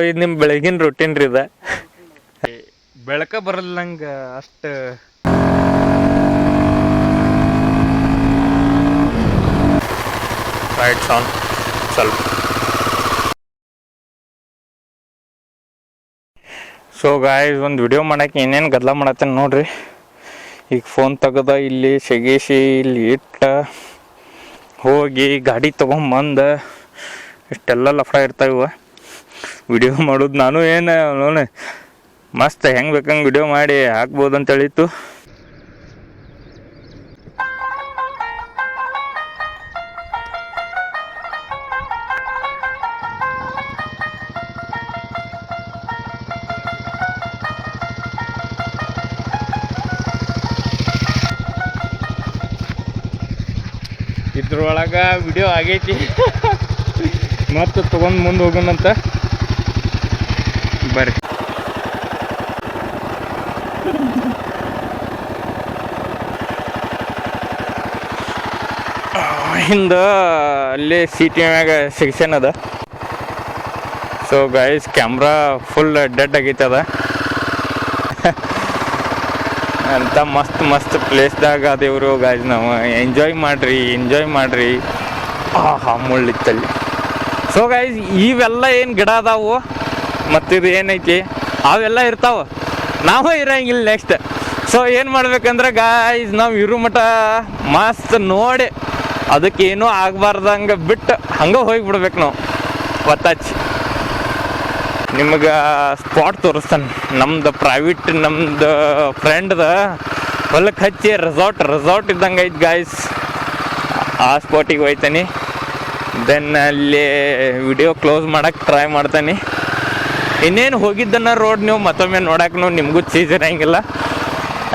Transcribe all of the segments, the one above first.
ಇದು ನಿಮ್ಮ ಬೆಳಗಿನ ರೂಟೀನ್ ರೀ ಇದು. ಬೆಳಕ ಬರಲ್ಲ ನಂಗೆ ಅಷ್ಟು. ಲೈಟ್ಸ್ ಆನ್ ಸ್ವಲ್ಪ. ಸೊ ಗಾಯ್ಸ್, ಒಂದು ವಿಡಿಯೋ ಮಾಡೋಕೆ ಏನೇನು ಗದ್ದಲ ಮಾಡತ್ತೇನೆ ನೋಡ್ರಿ. ಈಗ ಫೋನ್ ತೆಗೆದ ಇಲ್ಲಿ ಸೆಗೇಸಿ ಇಲ್ಲಿ ಇಟ್ಟು ಹೋಗಿ ಗಾಡಿ ತೊಗೊಂಬಂದು ಇಷ್ಟೆಲ್ಲ ಲಫಡ ಇರ್ತಾವ. ವಿಡಿಯೋ ಮಾಡೋದು ನಾನು ಏನು ನೋನೆ ಮಸ್ತ್ ಹೆಂಗೆ ಬೇಕಂಗೆ ವಿಡಿಯೋ ಮಾಡಿ ಹಾಕ್ಬೋದು ಅಂತೇಳಿತ್ತು. ಇದ್ರೊಳಗೆ ವಿಡಿಯೋ ಆಗೈತಿ. ಮತ್ತು ತೊಗೊಂಡು ಮುಂದೆ ಹೋಗೋಣಂತ ಬರ್ರಿ. ಹಿಂದೆ ಅಲ್ಲಿ ಸಿಟಿ ಮ್ಯಾಗ ಸೆಕ್ಷನ್ ಅದ. So guys, camera full dead ಆಗೈತೆ ಅದ. ಅಂತ ಮಸ್ತ್ ಪ್ಲೇಸ್ದಾಗ ಅದೇವ್ರು ಗಾಯ್ಸ್. ನಾವು ಎಂಜಾಯ್ ಮಾಡಿರಿ. ಮುಳ್ಳಿತ್ತಲ್ಲಿ. ಸೊ ಗೈಸ್, ಇವೆಲ್ಲ ಏನು ಗಿಡ ಅದಾವು ಮತ್ತು ಇದು ಏನೈತಿ ಅವೆಲ್ಲ ಇರ್ತಾವೆ, ನಾವೇ ಇರೋಂಗಿಲ್ಲ ನೆಕ್ಸ್ಟ್. ಸೊ ಏನು ಮಾಡ್ಬೇಕಂದ್ರೆ ಗಾಯ್ಸ್, ನಾವು ಇರೋ ಮಟ್ಟ ಮಸ್ತ್ ನೋಡಿ ಅದಕ್ಕೇನೂ ಆಗಬಾರ್ದಂಗೆ ಬಿಟ್ಟು ಹಂಗೆ ಹೋಗಿಬಿಡ್ಬೇಕು ನಾವು ಒತ್ತಾಚಿ. ನಿಮಗೆ ಸ್ಪಾಟ್ ತೋರಿಸ್ತಾನೆ ನಮ್ದು ಪ್ರೈವೇಟ್, ನಮ್ದು ಫ್ರೆಂಡ್ದ ಹೊಲಕ್ಕೆ ಹಚ್ಚಿ ರೆಸಾರ್ಟ್ ಇದ್ದಂಗೆ ಐತೆ ಗಾಯ್ಸ್. ಆ ಸ್ಪಾಟಿಗೆ ಹೋಯ್ತಾನೆ. ದೆನ್ ಅಲ್ಲಿ ವಿಡಿಯೋ ಕ್ಲೋಸ್ ಮಾಡೋಕ್ಕೆ ಟ್ರೈ ಮಾಡ್ತಾನೆ. ಇನ್ನೇನು ಹೋಗಿದ್ದನ್ನು ರೋಡ್ ನೀವು ಮತ್ತೊಮ್ಮೆ ನೋಡೋಕೆ ನಿಮಗೂ ಚೀಸ್ ಇರೋಂಗಿಲ್ಲ.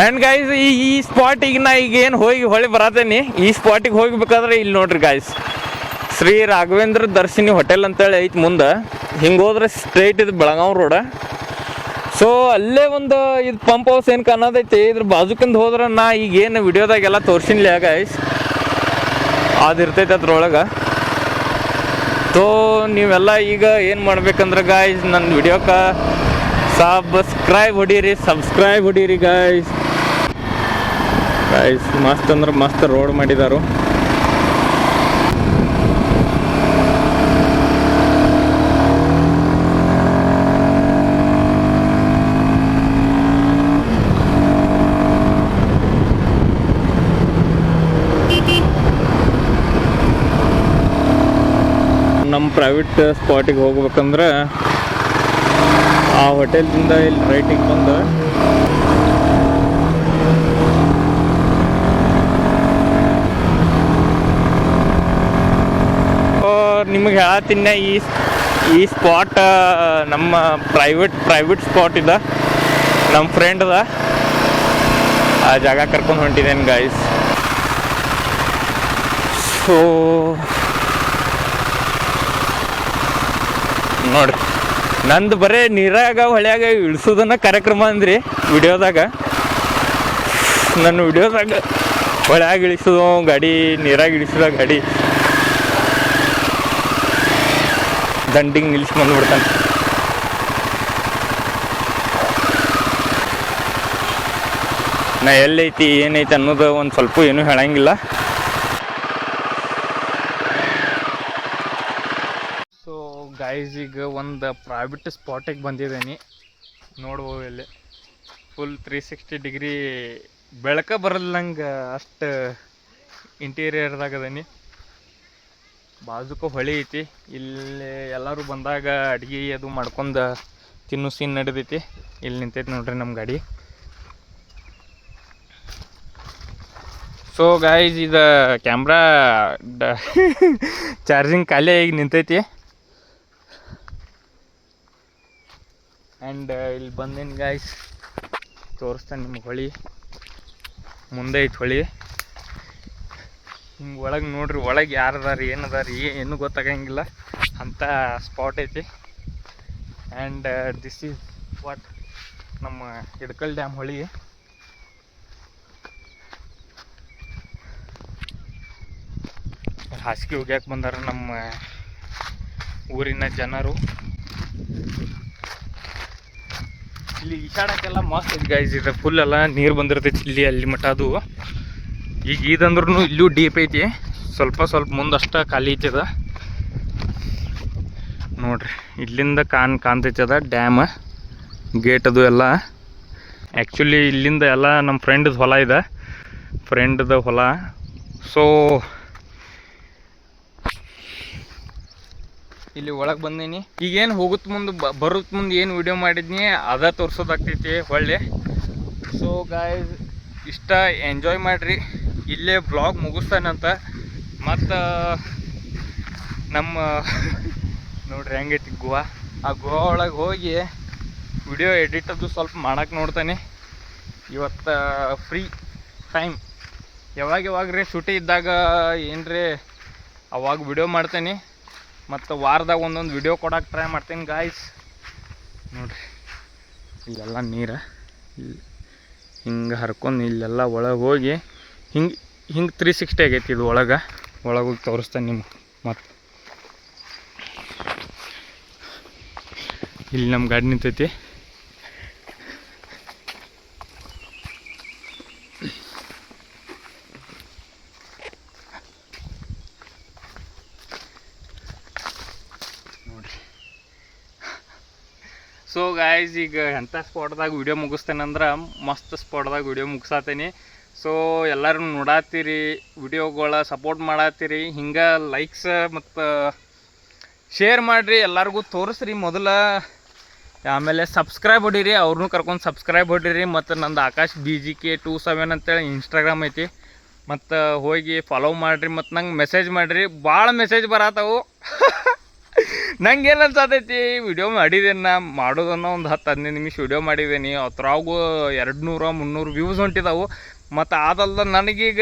ಆ್ಯಂಡ್ ಗಾಯ್ಸ್, ಈ ಸ್ಪಾಟಿಗೆ ನಾ ಈಗೇನು ಹೊಳಿ ಬರತ್ತೇನೆ. ಈ ಸ್ಪಾಟಿಗೆ ಹೋಗ್ಬೇಕಾದ್ರೆ ಇಲ್ಲಿ ನೋಡ್ರಿ ಗಾಯ್ಸ್, ಶ್ರೀ ರಾಘವೇಂದ್ರ ದರ್ಶಿನಿ ಹೋಟೆಲ್ ಅಂತೇಳಿ ಐತೆ ಮುಂದೆ. ಹಿಂಗೆ ಹೋದ್ರೆ ಸ್ಟ್ರೈಟ್ ಇದು ಬೆಳಗಾವಿ ರೋಡ. ಸೊ ಅಲ್ಲೇ ಒಂದು ಇದು ಪಂಪ್ ಹೌಸ್ ಏನು ಕಾಣೋದೈತಿ. ಇದ್ರ ಬಾಜುಕಿಂದ ಹೋದ್ರೆ ನಾ ಈಗೇನು ವಿಡಿಯೋದಾಗೆಲ್ಲ ತೋರ್ಸಿನ್ಲಿ ಗಾಯ್ಸ್, ಅದು ಇರ್ತೈತೆ ಅದ್ರೊಳಗೆ. ಸೊ ನೀವೆಲ್ಲ ಈಗ ಏನು ಮಾಡ್ಬೇಕಂದ್ರೆ ಗಾಯ್ಸ್, ನನ್ನ ವಿಡಿಯೋಕ್ಕೆ ಸಬ್ಸ್ಕ್ರೈಬ್ ಹೊಡೀರಿ ಗಾಯ್ಸ್. ಮಸ್ತ್ ಅಂದ್ರೆ ಮಸ್ತ್ ರೋಡ್ ಮಾಡಿದಾರು. ನಮ್ಮ ಪ್ರೈವೇಟ್ ಸ್ಪಾಟಿಗೆ ಹೋಗ್ಬೇಕಂದ್ರೆ ಆ ಹೋಟೆಲ್ದಿಂದ ಇಲ್ಲಿ ರೈಟಿಗೆ ಬಂದು ನಿಮಗೆ ಹೇಳತ್ತೀನಿ. ಈ ಸ್ಪಾಟ್ ನಮ್ಮ ಪ್ರೈವೇಟ್ ಸ್ಪಾಟ್ ಇದೆ, ನಮ್ಮ ಫ್ರೆಂಡ್ ಅದ. ಆ ಜಾಗ ಕರ್ಕೊಂಡು ಹೊಂಟಿದ್ದೇನೆ ಗಾಯ್ಸ್. ಸೊ ನೋಡ್ರಿ, ನಂದು ಬರೀ ನೀರಾಗ ಹೊಳ್ಯಾಗ ಇಳಿಸೋದನ್ನ ಕಾರ್ಯಕ್ರಮ ಅಂದ್ರಿ ವಿಡಿಯೋದಾಗ. ನನ್ನ ವಿಡಿಯೋದಾಗ ಹೊಳ್ಯಾಗ ಇಳಿಸೋದು ಗಾಡಿ, ನೀರಾಗ ಇಳಿಸೋದ ಗಾಡಿ ದಂಡಿಗೆ ನಿಲ್ಸಿ ಬಂದುಬಿಡ್ತಾನೆ. ನಾ ಎಲ್ಲೈತಿ ಏನೈತಿ ಅನ್ನೋದು ಒಂದು ಸ್ವಲ್ಪ ಏನೂ ಹೇಳಂಗಿಲ್ಲ. ಸೊ ಗೈಸ್, ಈಗ ಒಂದು ಪ್ರೈವೇಟ್ ಸ್ಪಾಟಿಗೆ ಬಂದಿದ್ದೀನಿ. ನೋಡ್ಬೋದು ಇಲ್ಲಿ ಫುಲ್ 360 ಡಿಗ್ರಿ ಬೆಳಕ ಬರಲ್ಲಂಗೆ ಅಷ್ಟು ಇಂಟೀರಿಯರ್ದಾಗ ಅದೀನಿ. ಬಾಜುಕ ಹೊಳಿ ಐತಿ. ಇಲ್ಲಿ ಎಲ್ಲರೂ ಬಂದಾಗ ಅಡುಗೆ ಅದು ಮಾಡ್ಕೊಂಡು ತಿನ್ನೋ ಸೀನ್ ನಡೆದೈತಿ. ಇಲ್ಲಿ ನಿಂತೈತಿ ನೋಡ್ರಿ ನಮ್ಮ ಗಾಡಿ. ಸೊ ಗಾಯ್ಸ್, ಇದು ಕ್ಯಾಮ್ರಾ ಚಾರ್ಜಿಂಗ್ ಖಾಲಿ ಆಗಿ ನಿಂತೈತಿ. ಆ್ಯಂಡ್ ಇಲ್ಲಿ ಬಂದೇನು ಗಾಯ್ಸ್, ತೋರಿಸ್ತಾನೆ ನಿಮ್ಗೆ ಹೊಳಿ. ಮುಂದೆ ಐತಿ ಹೊಳಿ. ಹಿಂಗೆ ಒಳಗೆ ನೋಡ್ರಿ, ಒಳಗೆ ಯಾರು ಅದಾರಿ ಏನದಾರಿ ಏನೂ ಗೊತ್ತಾಗಂಗಿಲ್ಲ ಅಂಥ ಸ್ಪಾಟ್ ಐತಿ. ಆ್ಯಂಡ್ ದಿಸ್ ಈಸ್ ವಾಟ್ ನಮ್ಮ ಹಿಡ್ಕಲ್ ಡ್ಯಾಮ್ ಹೊಳಿ. ಹಾಸಿಗೆ ಹೋಗ್ಯಾಕೆ ಬಂದಾರ ನಮ್ಮ ಊರಿನ ಜನರು. ಇಲ್ಲಿ ಈಶಾಡಕ್ಕೆಲ್ಲ ಮಸ್ತ್ ಐತಿ ಗೈಸ್. ಇದು ಫುಲ್ ಎಲ್ಲ ನೀರು ಬಂದಿರ್ತೈತಿ ಇಲ್ಲಿ ಅಲ್ಲಿ ಮಟ್ಟ. ಅದು ಈಗ ಇದಂದ್ರೂ ಇಲ್ಲೂ ಡೀಪ್ ಐತಿ, ಸ್ವಲ್ಪ ಮುಂದಷ್ಟ ಖಾಲಿ ಐತದ ನೋಡ್ರಿ. ಇಲ್ಲಿಂದ ಕಾಣ್ತೈತಿ ಅದ ಡ್ಯಾಮ್ ಗೇಟ್ ಅದು ಎಲ್ಲ. ಆ್ಯಕ್ಚುಲಿ ಇಲ್ಲಿಂದ ಎಲ್ಲ ನಮ್ಮ ಫ್ರೆಂಡ್ದು ಹೊಲ ಇದೆ, ಫ್ರೆಂಡ್ದು ಹೊಲ. ಸೊ ಇಲ್ಲಿ ಒಳಗೆ ಬಂದೀನಿ. ಈಗೇನು ಹೋಗುತ್ತೆ ಮುಂದೆ ಬರುತ್ತೆ ಮುಂದೆ ಏನು ವಿಡಿಯೋ ಮಾಡಿದ್ನಿ ಅದ ತೋರಿಸೋದಾಗ್ತೈತಿ ಹೊಳ್ಳಿ. ಸೊ ಗಾಯ್ಸ್ ಇಷ್ಟ ಎಂಜಾಯ್ ಮಾಡಿರಿ. ಇಲ್ಲೇ ಬ್ಲಾಗ್ ಮುಗಿಸ್ತಾನಂತ. ಮತ್ತು ನಮ್ಮ ನೋಡ್ರಿ ಹೆಂಗೈತಿ ಗೋವಾ. ಆ ಗೋವಾ ಒಳಗೆ ಹೋಗಿ ವಿಡಿಯೋ ಎಡಿಟ್ ಅದು ಸ್ವಲ್ಪ ಮಾಡಕ್ಕೆ ನೋಡ್ತಾನೆ. ಇವತ್ತು ಫ್ರೀ ಟೈಮ್ ಯಾವಾಗ್ರಿ ಶೂಟಿ ಇದ್ದಾಗ ಏನ್ರಿ ಅವಾಗ ವಿಡಿಯೋ ಮಾಡ್ತೇನೆ. ಮತ್ತು ವಾರದಾಗ ಒಂದೊಂದು ವಿಡಿಯೋ ಕೊಡೋಕೆ ಟ್ರೈ ಮಾಡ್ತೀನಿ ಗಾಯ್ಸ್. ನೋಡ್ರಿ ಇಲ್ಲೆಲ್ಲ ನೀರು ಹಿಂಗೆ ಹರ್ಕೊಂಡು ಇಲ್ಲೆಲ್ಲ ಒಳಗೆ ಹೋಗಿ ಹಿಂಗೆ 360 ಆಗೈತಿ ಇದು. ಒಳಗೆ ಹೋಗಿ ತೋರಿಸ್ತೇನೆ ನಿಮ್ಗೆ. ಮತ್ತು ಇಲ್ಲಿ ನಮ್ಮ ಗಾಡಿ ನಿಂತೈತಿ. ಸೊ ಗಾಯ್ಸ್ ಈಗ ಎಂಥ ಸ್ಪಾಟ್ದಾಗ ವಿಡಿಯೋ ಮುಗಿಸ್ತೇನೆಂದ್ರೆ ಮಸ್ತ್ ಸ್ಪಾಟ್ದಾಗ ವಿಡಿಯೋ ಮುಗಿಸಾತೀನಿ. ಸೊ ಎಲ್ಲರೂ ನೋಡತ್ತೀರಿ ವಿಡಿಯೋಗಳ ಸಪೋರ್ಟ್ ಮಾಡತ್ತೀರಿ. ಹಿಂಗೆ ಲೈಕ್ಸ್ ಮತ್ತು ಶೇರ್ ಮಾಡಿರಿ, ಎಲ್ಲರಿಗೂ ತೋರಿಸ್ರಿ ಮೊದಲ. ಆಮೇಲೆ ಸಬ್ಸ್ಕ್ರೈಬ್ ಹೊಡೀರಿ, ಅವ್ರನ್ನೂ ಕರ್ಕೊಂಡು ಸಬ್ಸ್ಕ್ರೈಬ್ ಹೊಡೀರಿ. ಮತ್ತು ನಂದು ಆಕಾಶ್ BGK27 ಅಂತೇಳಿ ಇನ್ಸ್ಟಾಗ್ರಾಮ್ ಐತಿ, ಮತ್ತು ಹೋಗಿ ಫಾಲೋ ಮಾಡಿರಿ. ಮತ್ತು ನಂಗೆ ಮೆಸೇಜ್ ಮಾಡಿರಿ. ಭಾಳ ಮೆಸೇಜ್ ಬರತ್ತವು. ನಂಗೆ ಏನು ಅನ್ಸತೈತಿ, ವಿಡಿಯೋ ಮಾಡಿದ್ದೇನೆ ನಾ ಮಾಡೋದನ್ನ ಒಂದು 10-15 ನಿಮಿಷ ವಿಡಿಯೋ ಮಾಡಿದ್ದೀನಿ. ಅದ್ರಾಗೂ 200-300 ವ್ಯೂಸ್ ಹೊಂಟಿದಾವು. ಮತ್ತು ಅದಲ್ದ ನನಗೀಗ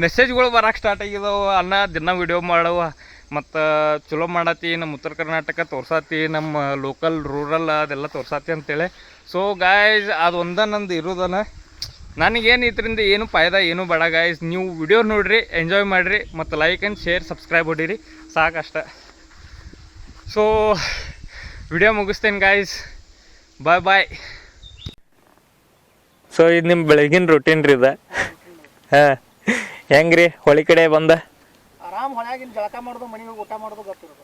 ಮೆಸೇಜ್ಗಳು ಬರೋಕ್ಕೆ ಸ್ಟಾರ್ಟ್ ಆಗಿದಾವೆ. ಅನ್ನ ದಿನ ವಿಡಿಯೋ ಮಾಡವ ಮತ್ತು ಚಲೋ ಮಾಡತ್ತಿ, ನಮ್ಮ ಉತ್ತರ ಕರ್ನಾಟಕ ತೋರ್ಸತ್ತಿ, ನಮ್ಮ ಲೋಕಲ್ ರೂರಲ್ ಅದೆಲ್ಲ ತೋರ್ಸತ್ತಿ ಅಂತೇಳಿ. ಸೊ ಗಾಯ್ಸ್ ಅದೊಂದು ನಂದು ಇರೋದನ. ನನಗೇನು ಇದರಿಂದ ಏನು ಫಾಯ್ದಾ ಏನು ಬೇಡ ಗಾಯ್ಸ್. ನೀವು ವಿಡಿಯೋ ನೋಡಿರಿ, ಎಂಜಾಯ್ ಮಾಡಿರಿ, ಮತ್ತು ಲೈಕ್ ಆ್ಯಂಡ್ ಶೇರ್ ಸಬ್ಸ್ಕ್ರೈಬ್ ಹೊಡೀರಿ, ಸಾಕಷ್ಟ. ಸೊ ವಿಡಿಯೋ ಮುಗಿಸ್ತೇನೆ ಗಾಯ್ಸ್, ಬಾಯ್. ಸೊ ಇದು ನಿಮ್ಮ ಬೆಳಗಿನ ರೂಟೀನ್ ರೀ ಇದು. ಹಾಂ ಹೆಂಗ್ರಿ ಹೊಳಿ ಕಡೆ ಬಂದ ಆರಾಮ್ ಹೊಳ್ಯಾಗಿನ ಜಳಕ ಮಾಡೋದು, ಮನೆಗೆ ಊಟ ಮಾಡೋದು ಗೊತ್ತಿರೋದು.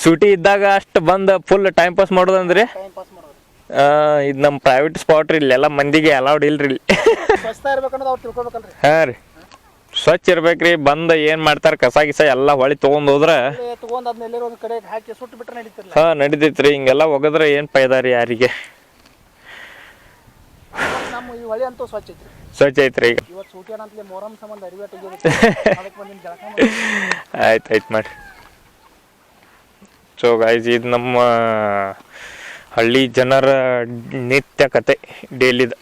ಸೂಟಿ ಇದ್ದಾಗ ಅಷ್ಟು ಬಂದು ಫುಲ್ ಟೈಮ್ ಪಾಸ್ ಮಾಡೋದಂದ್ರಿ. ಟೈಮ್ ಪಾಸ್ ಮಾಡೋದು ಇದು ನಮ್ಮ ಪ್ರೈವೇಟ್ ಸ್ಪಾಟ್ ರೀ. ಇಲ್ಲೆಲ್ಲ ಮಂದಿಗೆ ಅಲೌಡ್ ಇಲ್ರಿ ಇಲ್ಲಿ. ಸ್ವಚ್ಛತಾ ಇರ್ಬೇಕನ್ನೋದು ಅವ್ರು ತಿಳ್ಕೊಬೇಕಲ್ರಿ. ಹಾಂ ರೀ, ಸ್ವಚ್ಛ ಇರ್ಬೇಕ್ರಿ. ಬಂದು ಏನು ಮಾಡ್ತಾರೆ ಕಸ ಗಿಸ ಎಲ್ಲ ಹೊಳಿ ತೊಗೊಂಡು ಹೋದ್ರೆ ತೊಗೊಂಡು ಅದನ್ನ ಎಲ್ಲರೂ ಒಂದು ಕಡೆ ಹಾಕಿ ಸುಟ್ಟು ಬಿಟ್ರೆ ನಡೀತಿರ್ಲಿಲ್ಲ. ಹಾಂ ನಡೀತೈತ್ರಿ. ಹಿಂಗೆಲ್ಲ ಒಗದ್ರೆ ಏನು ಫಾಯ್ದಾ ರೀ ಯಾರಿಗೆ. ನಮ್ಮ ಈ ಹೊಳಿ ಅಂತೂ ಸ್ವಚ್ಛ ಐತ್ರಿ, ಸ್ವಚ್ಛ ಐತ್ರಿ. ಈಗ ಇವತ್ತು ಸೂಟಿ ಅಂತಲೇ ಮೊಹರಂ ಸಂಬಂಧ ಅರಿವೆ ತೆಗಿಯೋದು. ಆಯ್ತು ಮಾಡಿರಿ. ಸೊ ಗಾಯ್ಸ್ ಇದು ನಮ್ಮ ಹಳ್ಳಿ ಜನರ ನಿತ್ಯ ಕತೆ ಡೈಲಿದು.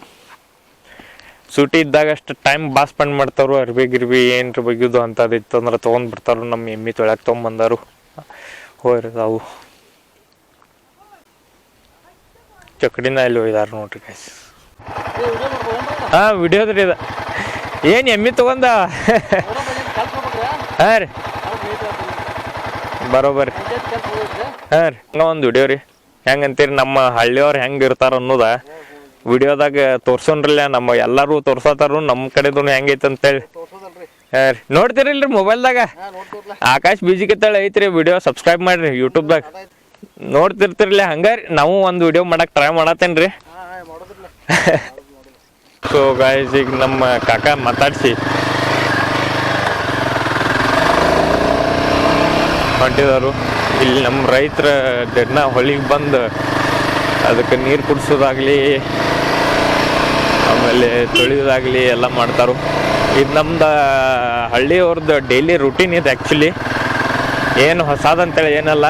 ಸೂಟಿ ಇದ್ದಾಗ ಅಷ್ಟು ಟೈಮ್ ಬಾಸ್ ಸ್ಪೆಂಡ್ ಮಾಡ್ತಾರು. ಅರ್ಬಿ ಏನ್ರ ಬಗ್ಗಿದ್ದು ಅಂತದಿತ್ತು ಅಂದ್ರೆ ತೊಗೊಂಡು ಬರ್ತಾರು. ನಮ್ಮ ಎಮ್ಮಿ ತೊಳ್ಯಾಕೆ ತೊಗೊಂಬಂದಾರು. ಹೋಗ್ರಿ ಅವು ಚಕಡಿನ ಇಲ್ಲಿ ಹೋಯ್ದಾರ ನೋಡ್ರಿ ಗಾಯ್ಸ್. ಹಾಂ ವಿಡಿಯೋದ್ರಿ ಇದು. ಏನು ಎಮ್ಮಿ ತೊಗೊಂಡ? ಹಾಂ ರೀ ಬರೋಬರ್ರಿ. ಹಾಂ ರೀ ಒಂದು ವಿಡಿಯೋ ರೀ. ಹೆಂಗಂತೀರಿ ನಮ್ಮ ಹಳ್ಳಿಯವ್ರು ಹೆಂಗೆ ಇರ್ತಾರ ಅನ್ನೋದ ವಿಡಿಯೋದಾಗ ತೋರ್ಸೋನ್ರಲ್ಲ. ನಮ್ಮ ಎಲ್ಲರೂ ತೋರ್ಸತ್ತಾರು ನಮ್ಮ ಕಡೆದು ಹೆಂಗೈತೆ ಅಂತೇಳಿ. ಹಾಂ ರೀ ನೋಡ್ತೀರಿಲ್ರಿ ಮೊಬೈಲ್ದಾಗ ಆಕಾಶ್ BGK ಐತ್ರಿ. ವಿಡಿಯೋ ಸಬ್ಸ್ಕ್ರೈಬ್ ಮಾಡಿರಿ ಯೂಟ್ಯೂಬ್ದಾಗ ನೋಡ್ತಿರ್ತಿರ್ಲಿ. ಹಂಗಾರಿ ನಾವು ಒಂದು ವಿಡಿಯೋ ಮಾಡಕ್ಕೆ ಟ್ರೈ ಮಾಡತ್ತೇನೆ ರೀ. ಸೊ ಗಾಯ್ಸ್ ಈಗ ನಮ್ಮ ಕಾಕ ಮಾತಾಡಿಸಿ ಹೊಂಟಿದಾರು. ಇಲ್ಲಿ ನಮ್ಮ ರೈತರ ದಿನ ಹೊಳಿಗೆ ಬಂದು ಅದಕ್ಕೆ ನೀರು ಕುಡಿಸೋದಾಗಲಿ ಆಮೇಲೆ ತೊಳೆಯೋದಾಗಲಿ ಎಲ್ಲ ಮಾಡ್ತಾರೋ. ಇದು ನಮ್ದು ಹಳ್ಳಿಯವ್ರದ್ದು ಡೈಲಿ ರೂಟೀನ್ ಇದು. ಆ್ಯಕ್ಚುಲಿ ಏನು ಹೊಸದಂತೇಳಿ ಏನಲ್ಲ.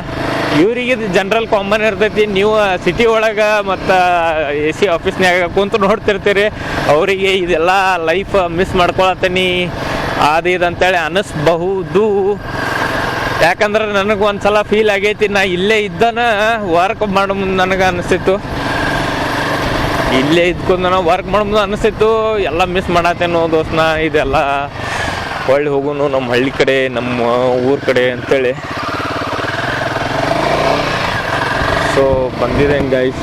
ಇವ್ರಿಗೆ ಇದು ಜನರಲ್ ಕಾಮನ್ ಇರ್ತೈತಿ. ನೀವು ಸಿಟಿ ಒಳಗೆ ಮತ್ತು AC ಆಫೀಸ್ನ್ಯಾಗ ಕುಂತು ನೋಡ್ತಿರ್ತೀರಿ. ಅವರಿಗೆ ಇದೆಲ್ಲ ಲೈಫ್ ಮಿಸ್ ಮಾಡ್ಕೊಳತ್ತೀನಿ ಅದು ಇದಂತೇಳಿ ಅನ್ನಿಸ್ಬಹುದು. ಯಾಕಂದ್ರೆ ನನಗೆ ಒಂದು ಸಲ ಫೀಲ್ ಆಗೈತಿ. ನಾ ಇಲ್ಲೇ ಇದ್ದಾನ ವರ್ಕ್ ಮಾಡೋ ಮುಂದೆ ನನಗೆ ಅನಿಸ್ತಿತ್ತು. ಇಲ್ಲೇ ಇದ್ಕೊಂಡು ನಾವು ವರ್ಕ್ ಮಾಡೋ ಮುಂದೆ ಅನಿಸ್ತಿತ್ತು ಎಲ್ಲ ಮಿಸ್ ಮಾಡತ್ತೇನೋ ದೋಸ್ನ. ಇದೆಲ್ಲ ಹೊಳ್ಳಿ ಹೋಗೋನು ನಮ್ಮ ಹಳ್ಳಿ ಕಡೆ ನಮ್ಮ ಊರ ಕಡೆ ಅಂತೇಳಿ. ಸೊ ಬಂದಿದ್ದೇನೆ ಗೈಸ್.